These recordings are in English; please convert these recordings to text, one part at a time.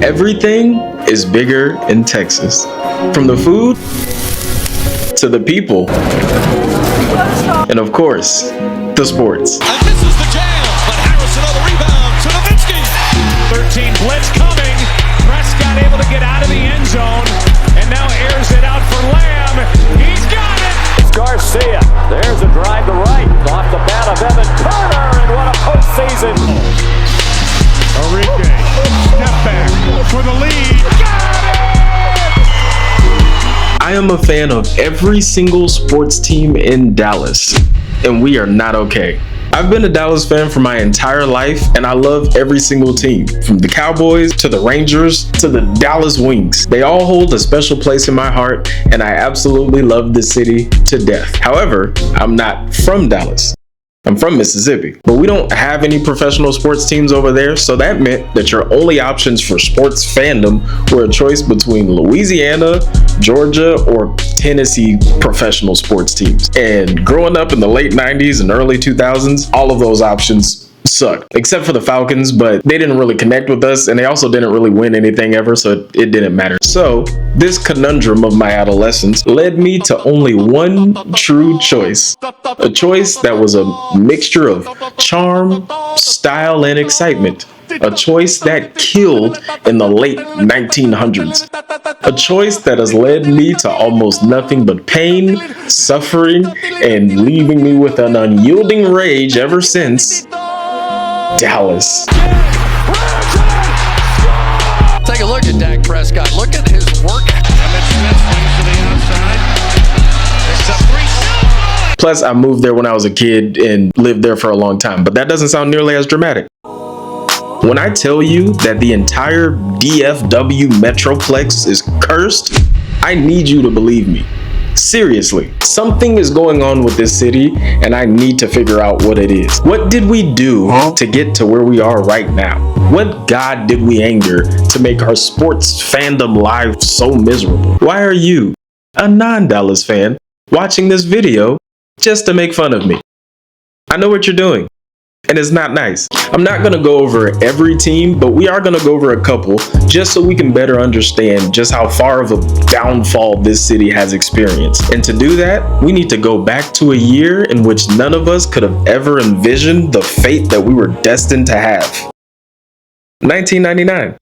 Everything is bigger in Texas. From the food to the people. And of course, the sports. And misses the jam, but Harrison on the rebound to Nowitzki. 13 blitz coming. Prescott able to get out of the end zone. And now airs it out for Lamb. He's got it. Garcia. There's a drive to right. Off the bat of Evan Turner. And what a postseason. Enrique. Step back for the lead. Got it! I am a fan of every single sports team in Dallas, and we are not okay. I've been a Dallas fan for my entire life, and I love every single team, from the Cowboys to the Rangers to the Dallas Wings. They all hold a special place in my heart, and I absolutely love this city to death. However, I'm not from Dallas. I'm from Mississippi, but we don't have any professional sports teams over there, so that meant that your only options for sports fandom were a choice between Louisiana, Georgia, or Tennessee professional sports teams. And growing up in the late 90s and early 2000s, all of those options sucked, except for the Falcons, but they didn't really connect with us, and they also didn't really win anything ever, so it didn't matter. So this conundrum of my adolescence led me to only one true choice, a choice that was a mixture of charm, style, and excitement, a choice that killed in the late 1900s, a choice that has led me to almost nothing but pain, suffering, and leaving me with an unyielding rage ever since. Dallas. Take a look at Dak Prescott. Look at his work. Emmitt Smith swings to the outside. Picks up 3. Plus, I moved there when I was a kid and lived there for a long time, but that doesn't sound nearly as dramatic. When I tell you that the entire DFW Metroplex is cursed, I need you to believe me. Seriously, something is going on with this city, and I need to figure out what it is. What did we do to get to where we are right now? What god did we anger to make our sports fandom life so miserable? Why are you, a non-Dallas fan, watching this video just to make fun of me? I know what you're doing, and it's not nice. I'm not going to go over every team, but we are going to go over a couple just so we can better understand just how far of a downfall this city has experienced. And to do that, we need to go back to a year in which none of us could have ever envisioned the fate that we were destined to have. 1999.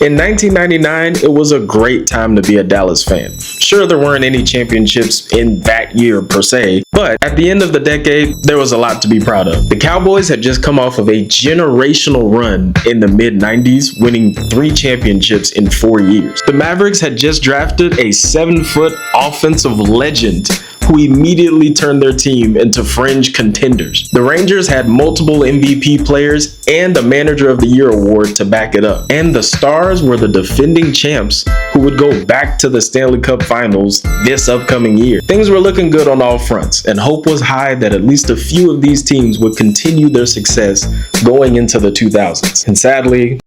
In 1999, it was a great time to be a Dallas fan. Sure, there weren't any championships in that year per se, but at the end of the decade, there was a lot to be proud of. The Cowboys had just come off of a generational run in the mid-90s, winning 3 championships in 4 years. The Mavericks had just drafted a 7-foot offensive legend who immediately turned their team into fringe contenders. The Rangers had multiple MVP players and a Manager of the Year award to back it up. And the Stars were the defending champs who would go back to the Stanley Cup Finals this upcoming year. Things were looking good on all fronts, and hope was high that at least a few of these teams would continue their success going into the 2000s. And sadly,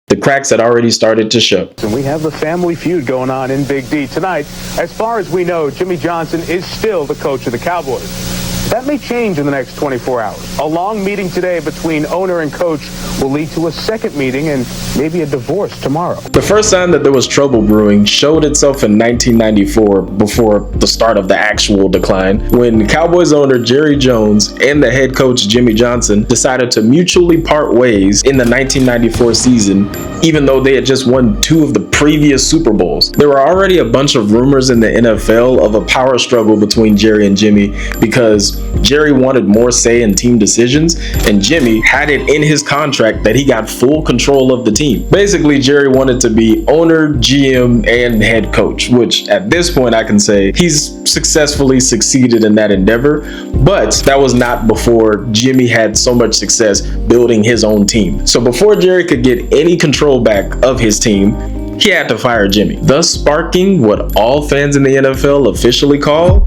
the cracks had already started to show. And we have the family feud going on in Big D tonight. As far as we know, Jimmy Johnson is still the coach of the Cowboys. That may change in the next 24 hours. A long meeting today between owner and coach will lead to a second meeting and maybe a divorce tomorrow. The first sign that there was trouble brewing showed itself in 1994 before the start of the actual decline, when Cowboys owner Jerry Jones and the head coach Jimmy Johnson decided to mutually part ways in the 1994 season, even though they had just won 2 of the previous Super Bowls. There were already a bunch of rumors in the NFL of a power struggle between Jerry and Jimmy because Jerry wanted more say in team decisions, and Jimmy had it in his contract that he got full control of the team. Basically, Jerry wanted to be owner, GM, and head coach, which at this point I can say he's successfully succeeded in that endeavor, but that was not before Jimmy had so much success building his own team. So before Jerry could get any control back of his team, he had to fire Jimmy, thus sparking what all fans in the NFL officially call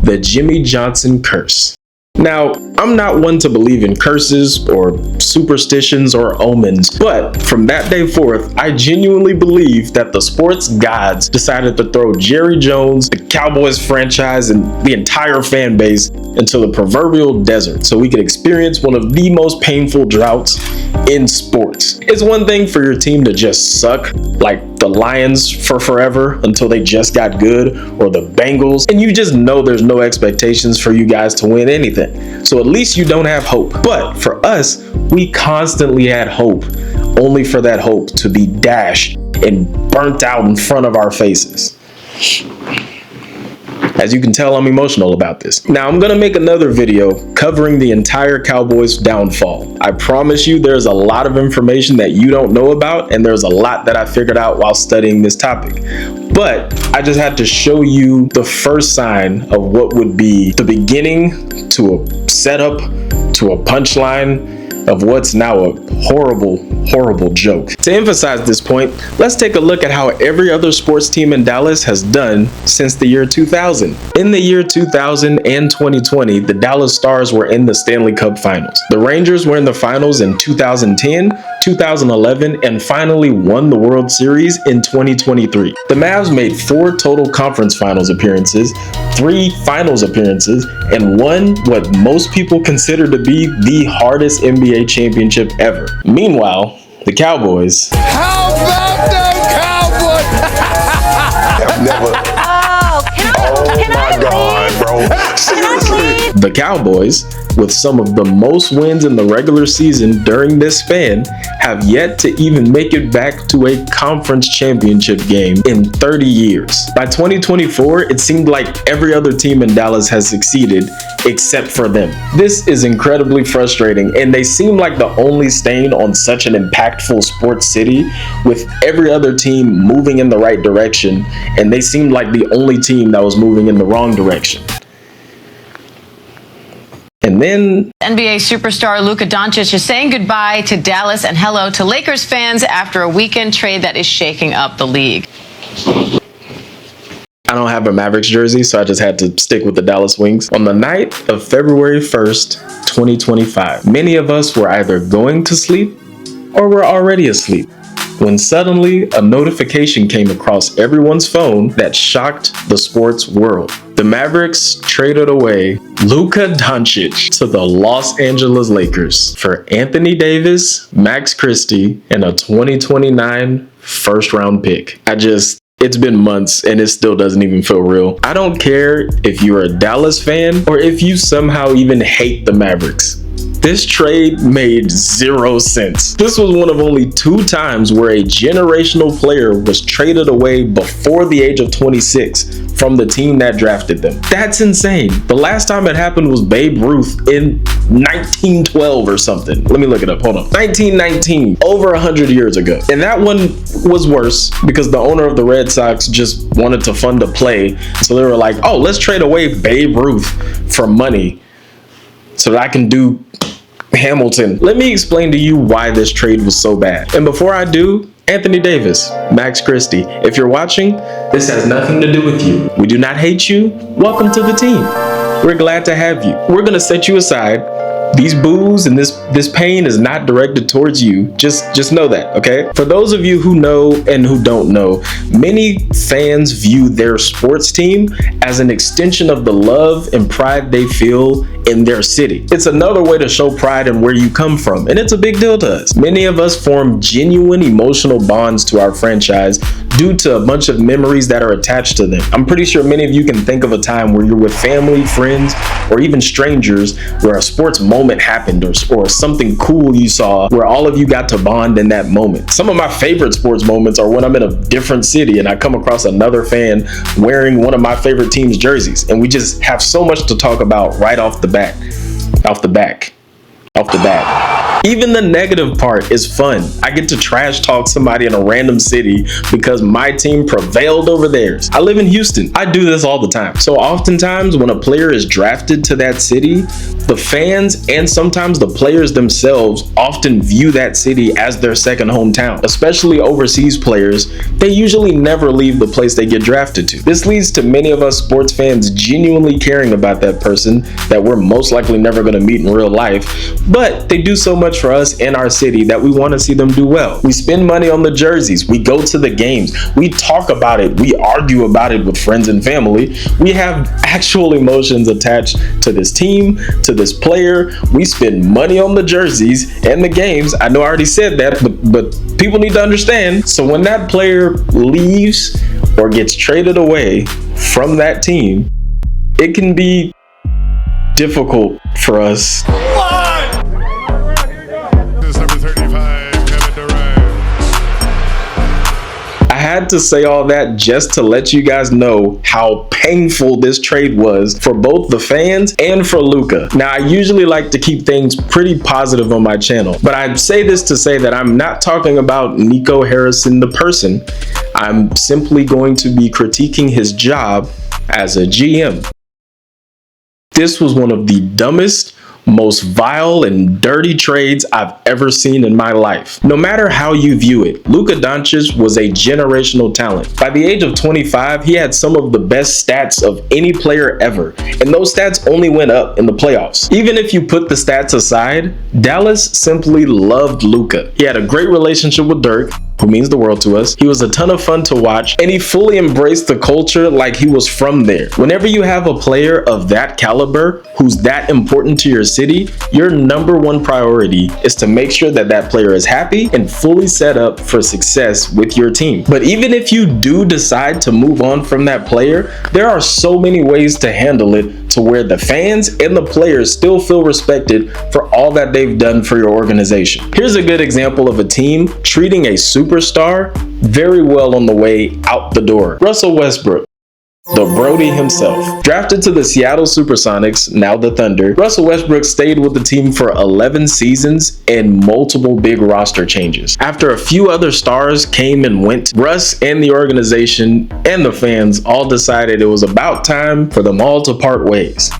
the Jimmy Johnson curse. Now, I'm not one to believe in curses or superstitions or omens, but from that day forth, I genuinely believe that the sports gods decided to throw Jerry Jones, the Cowboys franchise, and the entire fan base into the proverbial desert so we could experience one of the most painful droughts in sports. It's one thing for your team to just suck, like the Lions for forever until they just got good, or the Bengals, and you just know there's no expectations for you guys to win anything. So at least you don't have hope. But for us, we constantly had hope, only for that hope to be dashed and burnt out in front of our faces. As you can tell, I'm emotional about this. Now, I'm gonna make another video covering the entire Cowboys downfall. I promise you there's a lot of information that you don't know about, and there's a lot that I figured out while studying this topic. But I just had to show you the first sign of what would be the beginning to a setup to a punchline of what's now a horrible, horrible joke. To emphasize this point, let's take a look at how every other sports team in Dallas has done since the year 2000. In the year 2000 and 2020, the Dallas Stars were in the Stanley Cup Finals. The Rangers were in the finals in 2010, 2011, and finally won the World Series in 2023. The Mavs made 4 total conference finals appearances, 3 finals appearances, and won what most people consider to be the hardest NBA championship ever. Meanwhile, the Cowboys. How about them Cowboys? Have never. Can I God, bro. Seriously. The Cowboys, with some of the most wins in the regular season during this span, have yet to even make it back to a conference championship game in 30 years. By 2024, it seemed like every other team in Dallas has succeeded except for them. This is incredibly frustrating, and they seem like the only stain on such an impactful sports city, with every other team moving in the right direction, and they seemed like the only team that was moving in the wrong direction. And then NBA superstar Luka Doncic is saying goodbye to Dallas and hello to Lakers fans after a weekend trade that is shaking up the league. I don't have a Mavericks jersey, so I just had to stick with the Dallas Wings. On the night of February 1st, 2025, many of us were either going to sleep or were already asleep, when suddenly a notification came across everyone's phone that shocked the sports world. The Mavericks traded away Luka Doncic to the Los Angeles Lakers for Anthony Davis, Max Christie, and a 2029 first-round pick. It's been months and it still doesn't even feel real. I don't care if you're a Dallas fan or if you somehow even hate the Mavericks. This trade made 0 sense. This was one of only 2 times where a generational player was traded away before the age of 26 from the team that drafted them. That's insane. The last time it happened was Babe Ruth in 1912 or something. Let me look it up, hold on. 1919, over 100 years ago. And that one was worse because the owner of the Red Sox just wanted to fund a play. So they were like, oh, let's trade away Babe Ruth for money so that I can do Hamilton. Let me explain to you why this trade was so bad. And before I do, Anthony Davis, Max Christie, if you're watching, this has nothing to do with you. We do not hate you. Welcome to the team. We're glad to have you. We're gonna set you aside. These boos and this pain is not directed towards you. Just know that, okay? For those of you who know and who don't know, many fans view their sports team as an extension of the love and pride they feel in their city. It's another way to show pride in where you come from, and it's a big deal to us. Many of us form genuine emotional bonds to our franchise due to a bunch of memories that are attached to them. I'm pretty sure many of you can think of a time where you're with family, friends, or even strangers where a sports moment happened or something cool you saw where all of you got to bond in that moment. Some of my favorite sports moments are when I'm in a different city and I come across another fan wearing one of my favorite team's jerseys, and we just have so much to talk about right off the bat. Even the negative part is fun. I get to trash talk somebody in a random city because my team prevailed over theirs. I live in Houston. I do this all the time. So oftentimes when a player is drafted to that city, the fans and sometimes the players themselves often view that city as their second hometown. Especially overseas players, they usually never leave the place they get drafted to. This leads to many of us sports fans genuinely caring about that person that we're most likely never going to meet in real life, but they do so much for us in our city that we want to see them do well. We spend money on the jerseys, we go to the games, we talk about it, we argue about it with friends and family. We have actual emotions attached to this team, to this player. We spend money on the jerseys and the games. I know I already said that, but people need to understand. So when that player leaves or gets traded away from that team, it can be difficult for us. I had to say all that just to let you guys know how painful this trade was for both the fans and for Luka. Now, I usually like to keep things pretty positive on my channel, but I say this to say that I'm not talking about Nico Harrison the person. I'm simply going to be critiquing his job as a GM. This was one of the dumbest, most vile and dirty trades I've ever seen in my life. No matter how you view it, Luka Doncic was a generational talent. By the age of 25, he had some of the best stats of any player ever, and those stats only went up in the playoffs. Even if you put the stats aside, Dallas simply loved Luka. He had a great relationship with Dirk, who means the world to us. He was a ton of fun to watch, and he fully embraced the culture like he was from there. Whenever you have a player of that caliber who's that important to your city, your number one priority is to make sure that that player is happy and fully set up for success with your team. But even if you do decide to move on from that player, there are so many ways to handle it to where the fans and the players still feel respected for all that they've done for your organization. Here's a good example of a team treating a superstar very well on the way out the door. Russell Westbrook, the Brody himself. Drafted to the Seattle Supersonics, now the Thunder, Russell Westbrook stayed with the team for 11 seasons and multiple big roster changes. After a few other stars came and went, Russ and the organization and the fans all decided it was about time for them all to part ways.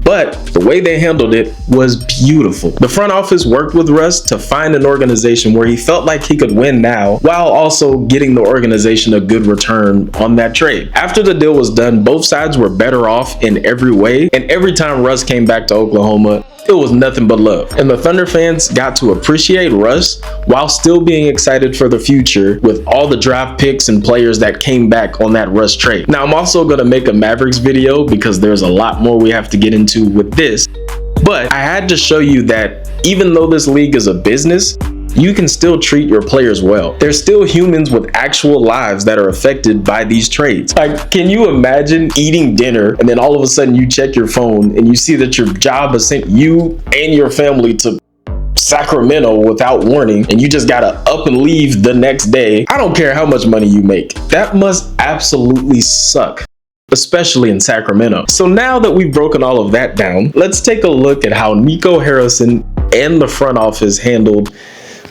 But the way they handled it was beautiful. The front office worked with Russ to find an organization where he felt like he could win now, while also getting the organization a good return on that trade. After the deal was done, both sides were better off in every way, and every time Russ came back to Oklahoma, it was nothing but love. And the Thunder fans got to appreciate Russ while still being excited for the future with all the draft picks and players that came back on that Russ trade. Now, I'm also going to make a Mavericks video because there's a lot more we have to get into with this. But I had to show you that even though this league is a business, you can still treat your players well. They're still humans with actual lives that are affected by these trades. Like, can you imagine eating dinner and then all of a sudden you check your phone and you see that your job has sent you and your family to Sacramento without warning, and you just gotta up and leave the next day? I don't care how much money you make. That must absolutely suck, especially in Sacramento. So now that we've broken all of that down, let's take a look at how Nico Harrison and the front office handled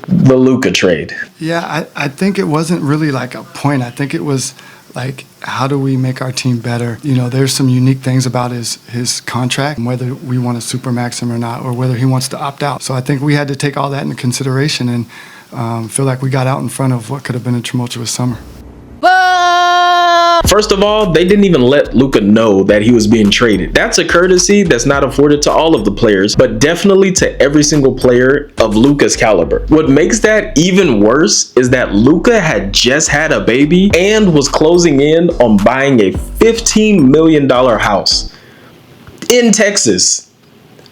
the Luka trade. Yeah, I think it wasn't really like a point. I think it was like, how do we make our team better? You know, there's some unique things about his contract, whether we want to supermax him or not, or whether he wants to opt out. So I think we had to take all that into consideration and feel like we got out in front of what could have been a tumultuous summer. First of all, they didn't even let Luka know that he was being traded. That's a courtesy that's not afforded to all of the players, but definitely to every single player of Luka's caliber. What makes that even worse is that Luka had just had a baby and was closing in on buying a $15 million house in Texas.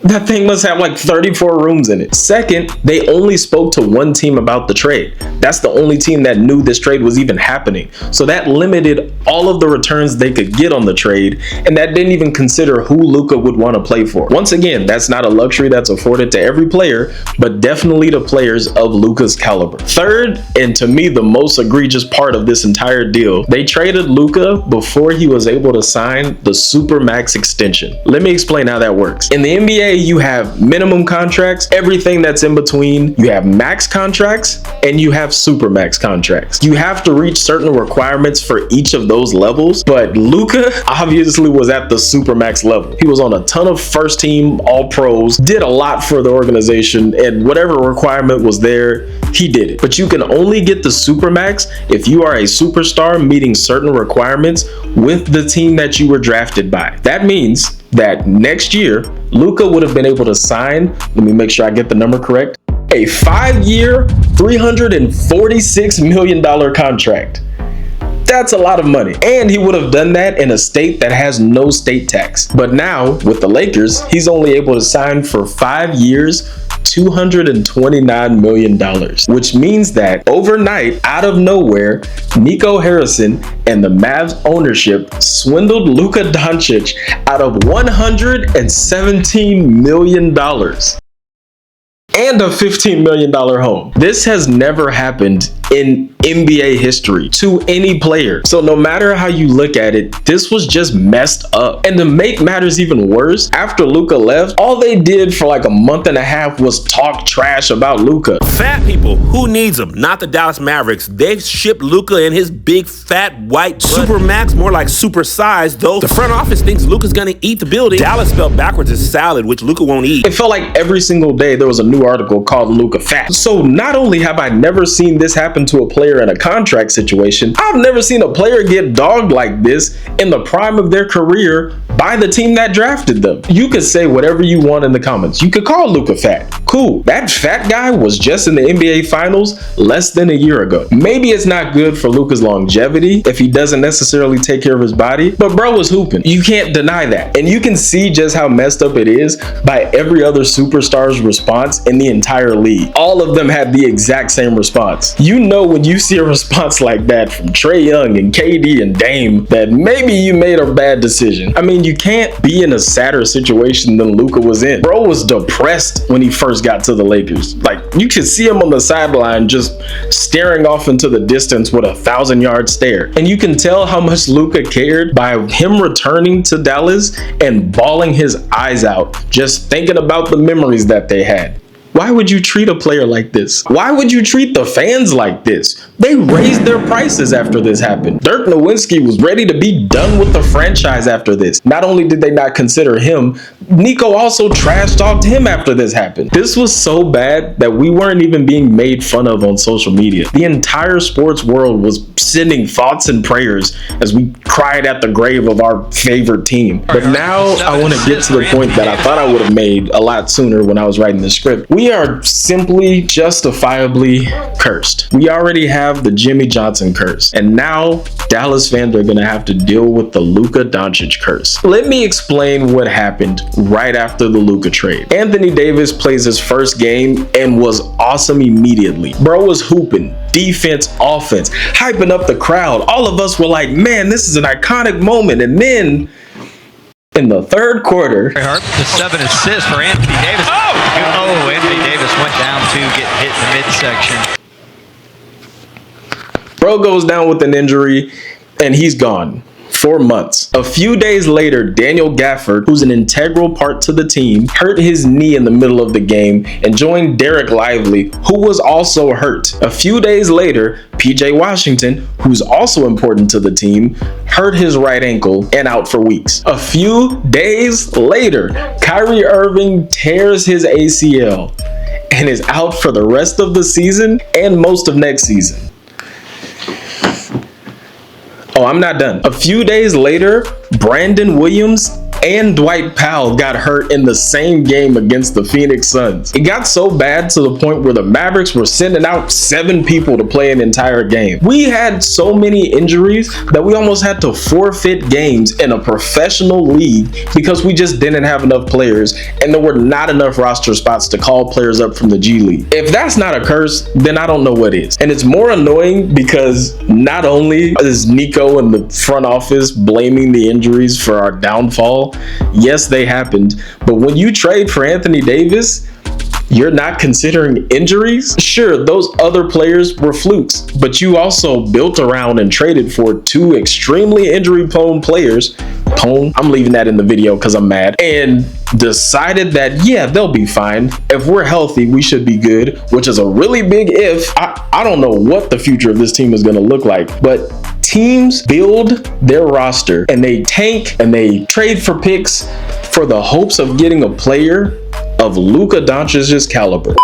That thing must have like 34 rooms in it. Second, they only spoke to one team about the trade. That's the only team that knew this trade was even happening. So that limited all of the returns they could get on the trade, and that didn't even consider who Luka would want to play for. Once again, that's not a luxury that's afforded to every player, but definitely to players of Luka's caliber. Third, and to me the most egregious part of this entire deal, they traded Luka before he was able to sign the Supermax extension. Let me explain how that works. In the NBA, you have minimum contracts, everything that's in between. You have max contracts and you have supermax contracts. You have to reach certain requirements for each of those levels, but Luka obviously was at the supermax level. He was on a ton of first team all pros, did a lot for the organization, and whatever requirement was there, he did it. But you can only get the supermax if you are a superstar meeting certain requirements with the team that you were drafted by. That means that next year, Luka would have been able to sign, let me make sure I get the number correct, a 5-year, $346 million contract. That's a lot of money. And he would have done that in a state that has no state tax. But now, with the Lakers, he's only able to sign for 5 years, $229 million, which means that overnight, out of nowhere, Nico Harrison and the Mavs ownership swindled Luka Doncic out of $117 million. And a $15 million home. This has never happened in NBA history to any player. So no matter how you look at it, this was just messed up. And to make matters even worse, after Luka left, all they did for like a month and a half was talk trash about Luka. Fat people, who needs them? Not the Dallas Mavericks. They've shipped Luka in his big fat white super max, more like super size, though the front office thinks Luka's gonna eat the building. Dallas spelled backwards is salad, which Luka won't eat. It felt like every single day there was a new article called Luka fat. So not only have I never seen this happen to a player in a contract situation, I've never seen a player get dogged like this in the prime of their career by the team that drafted them. You could say whatever you want in the comments. You could call Luka fat. Cool. That fat guy was just in the NBA Finals less than a year ago. Maybe it's not good for Luka's longevity if he doesn't necessarily take care of his body, but bro was hooping. You can't deny that. And you can see just how messed up it is by every other superstar's response in the entire league. All of them had the exact same response. You know when you see a response like that from Trae Young and KD and Dame that maybe you made a bad decision. I mean, you can't be in a sadder situation than Luka was in. Bro was depressed when he first got to the Lakers. Like, you could see him on the sideline just staring off into the distance with a 1,000-yard stare. And you can tell how much Luka cared by him returning to Dallas and bawling his eyes out just thinking about the memories that they had. Why would you treat a player like this? Why would you treat the fans like this? They raised their prices after this happened. Dirk Nowitzki was ready to be done with the franchise after this. Not only did they not consider him, Nico also trash talked him after this happened. This was so bad that we weren't even being made fun of on social media. The entire sports world was sending thoughts and prayers as we cried at the grave of our favorite team. But now I want to get to the point that I thought I would have made a lot sooner when I was writing the script. We are simply justifiably cursed. We already have the Jimmy Johnson curse, and now Dallas fans are gonna have to deal with the Luka Doncic curse. Let me explain what happened right after the Luka trade. Anthony Davis plays his first game and was awesome immediately. Bro was hooping, defense, offense, hyping up the crowd. All of us were like, man, this is an iconic moment. And then in the third quarter, the 7 assists for Anthony Davis. Oh, Anthony Davis went down to get hit in the midsection. Bro goes down with an injury and he's gone for months. A few days later, Daniel Gafford, who's an integral part to the team, hurt his knee in the middle of the game and joined Derek Lively, who was also hurt. A few days later, PJ Washington, who's also important to the team, hurt his right ankle and out for weeks. A few days later, Kyrie Irving tears his ACL and is out for the rest of the season and most of next season. Oh, I'm not done. A few days later, Brandon Williams and Dwight Powell got hurt in the same game against the Phoenix Suns. It got so bad to the point where the Mavericks were sending out 7 people to play an entire game. We had so many injuries that we almost had to forfeit games in a professional league because we just didn't have enough players and there were not enough roster spots to call players up from the G League. If that's not a curse, then I don't know what is. And it's more annoying because not only is Nico and the front office blaming the injuries for our downfall, yes, they happened, but when you trade for Anthony Davis, you're not considering injuries? Sure, those other players were flukes, but you also built around and traded for 2 extremely injury-prone players. I'm leaving that in the video because I'm mad. And decided that, yeah, they'll be fine. If we're healthy, we should be good, which is a really big if. I don't know what the future of this team is going to look like, but teams build their roster and they tank and they trade for picks for the hopes of getting a player of Luka Doncic's caliber.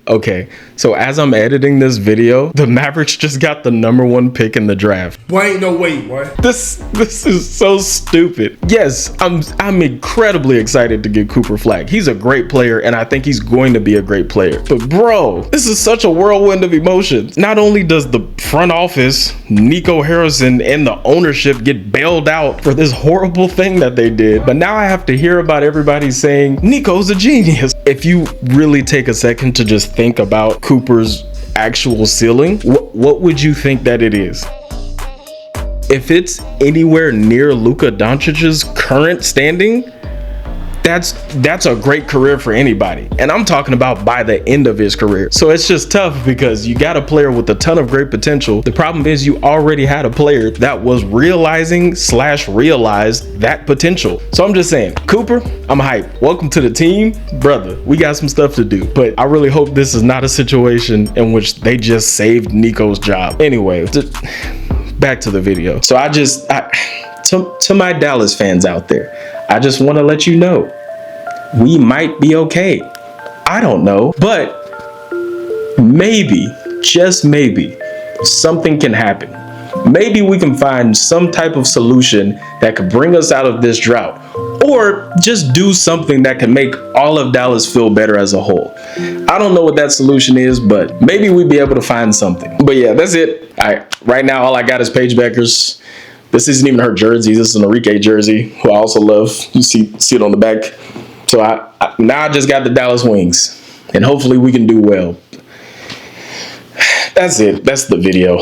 Okay, So as I'm editing this video, the Mavericks just got the #1 pick in the draft. Boy, ain't no way, boy. This is so stupid. Yes, I'm incredibly excited to get Cooper Flagg. He's a great player, and I think he's going to be a great player. But bro, this is such a whirlwind of emotions. Not only does the front office, Nico Harrison, and the ownership get bailed out for this horrible thing that they did, but now I have to hear about everybody saying Nico's a genius. If you really take a second to just think about Cooper's actual ceiling, what would you think that it is? If it's anywhere near Luka Doncic's current standing, that's a great career for anybody. And I'm talking about by the end of his career. So it's just tough because you got a player with a ton of great potential. The problem is you already had a player that was realized that potential. So I'm just saying, Cooper, I'm hyped. Welcome to the team. Brother, we got some stuff to do. But I really hope this is not a situation in which they just saved Nico's job. Anyway, back to the video. So to my Dallas fans out there, I just want to let you know, we might be okay. I don't know, but maybe, just maybe, something can happen. Maybe we can find some type of solution that could bring us out of this drought, or just do something that can make all of Dallas feel better as a whole. I don't know what that solution is, but maybe we'd be able to find something. But yeah, that's it. Right now, all I got is Paige Bueckers. This isn't even her jersey. This is an Enrique jersey, who I also love. You see it on the back. So now I just got the Dallas Wings, and hopefully we can do well. That's it. That's the video.